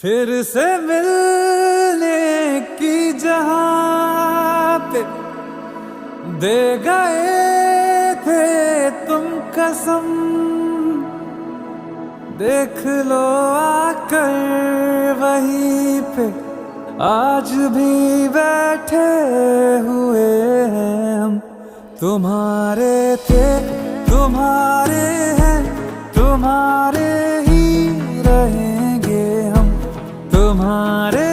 फिर से मिलने की जहां पे दे गए थे तुम कसम, देख लो आकर वहीं पे आज भी बैठे हुए हैं हम। तुम्हारे थे, तुम्हारे हैं, तुम्हारे ही रहेंगे हम। तुम्हारे